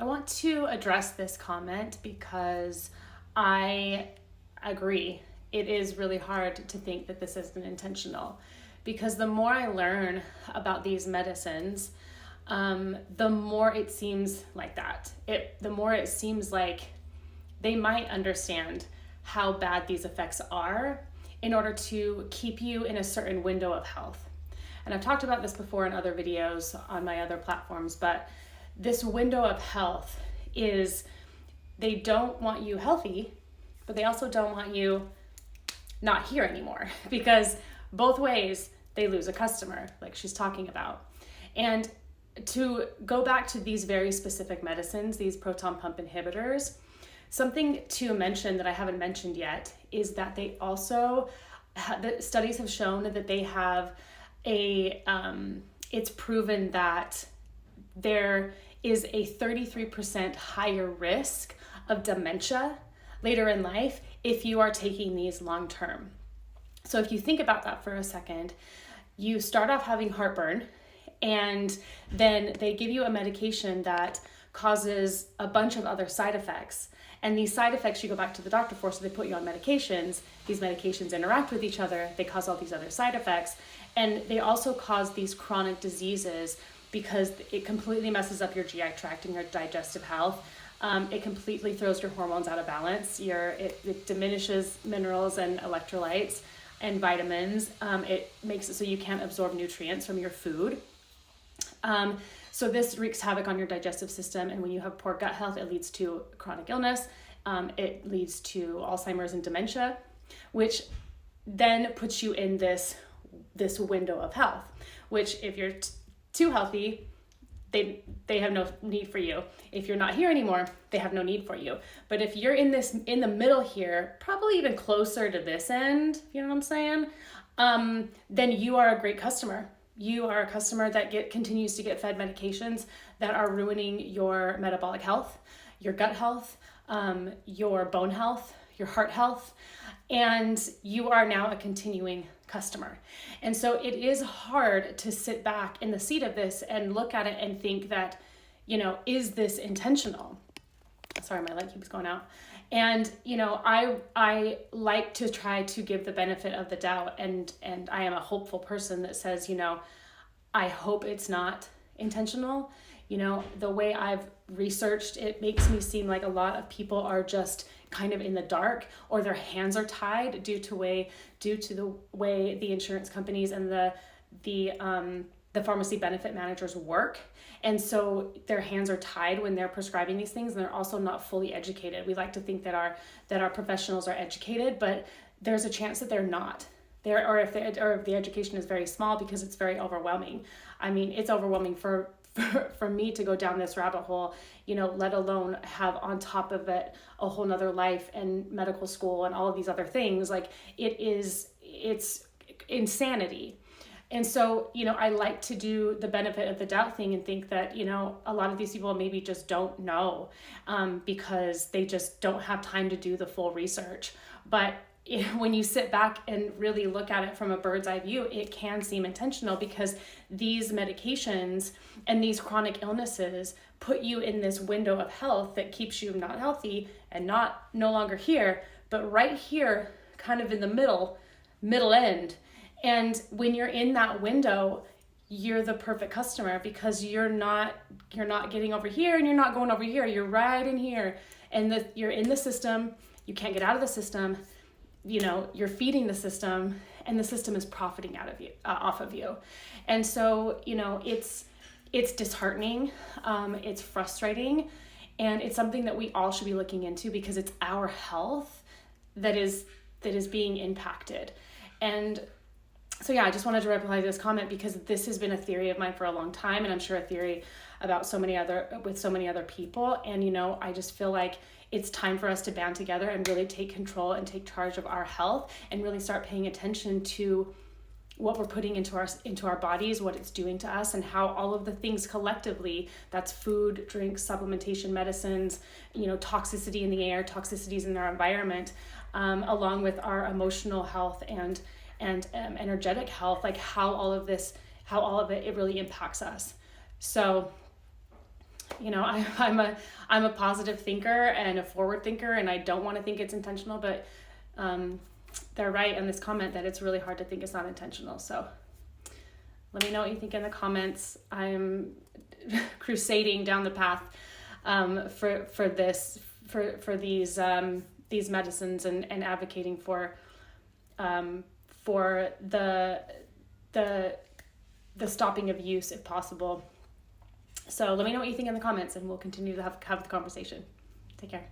I want to address this comment because I agree. It is really hard to think that this isn't intentional, because the more I learn about these medicines, the more it seems like that. The more it seems like they might understand how bad these effects are in order to keep you in a certain window of health. And I've talked about this before in other videos on my other platforms, but this window of health is, they don't want you healthy, but they also don't want you not here anymore, because both ways they lose a customer, like she's talking about. And to go back to these very specific medicines, these proton pump inhibitors, something to mention that I haven't mentioned yet is that they also, the studies have shown that they have it's proven that there is a 33% higher risk of dementia later in life if you are taking these long term. So if you think about that for a second, you start off having heartburn, and then they give you a medication that causes a bunch of other side effects. And these side effects you go back to the doctor for, so they put you on medications. These medications interact with each other. They cause all these other side effects. And they also cause these chronic diseases because it completely messes up your GI tract and your digestive health. It completely throws your hormones out of balance. It diminishes minerals and electrolytes and vitamins. It makes it so you can't absorb nutrients from your food. So this wreaks havoc on your digestive system, and when you have poor gut health, it leads to chronic illness. It leads to Alzheimer's and dementia, which then puts you in this window of health, which if you're too healthy, they have no need for you. If you're not here anymore, they have no need for you. But if you're in the middle here, probably even closer to this end, you know what I'm saying? Then you are a great customer. You are a customer that continues to get fed medications that are ruining your metabolic health, your gut health, your bone health, your heart health, and you are now a continuing customer. And so it is hard to sit back in the seat of this and look at it and think that, is this intentional? Sorry, my light keeps going out. And, I like to try to give the benefit of the doubt, and I am a hopeful person that says, I hope it's not intentional. The way I've researched, it makes me seem like a lot of people are just kind of in the dark, or their hands are tied due to the way the insurance companies and the pharmacy benefit managers work. And so their hands are tied when they're prescribing these things, and they're also not fully educated. We like to think that our professionals are educated, but there's a chance that they're not. Or if the education is very small, because it's very overwhelming. I mean, it's overwhelming for me to go down this rabbit hole, let alone have on top of it a whole nother life and medical school and all of these other things. Like it's insanity. And so, I like to do the benefit of the doubt thing and think that, a lot of these people maybe just don't know, because they just don't have time to do the full research. But when you sit back and really look at it from a bird's eye view, it can seem intentional, because these medications and these chronic illnesses put you in this window of health that keeps you not healthy and no longer here, but right here, kind of in the middle end. And when you're in that window, you're the perfect customer, because you're not getting over here and you're not going over here. You're right in here, and you're in the system. You can't get out of the system. You're feeding the system, and the system is profiting off of you. And so, it's disheartening. It's frustrating, and it's something that we all should be looking into, because it's our health that is being impacted. And so I just wanted to reply to this comment, because this has been a theory of mine for a long time, and I'm sure a theory about so many other people. And I just feel like it's time for us to band together and really take control and take charge of our health, and really start paying attention to what we're putting into our bodies, what it's doing to us, and how all of the things collectively, that's food, drink, supplementation, medicines, toxicity in the air, toxicities in our environment, along with our emotional health and energetic health, like how all of it really impacts us. So I'm a positive thinker and a forward thinker, and I don't want to think it's intentional, but they're right in this comment that it's really hard to think it's not intentional. So let me know what you think in the comments. I'm crusading down the path for these medicines and advocating for the stopping of use if possible. So let me know what you think in the comments, and we'll continue to have the conversation. Take care.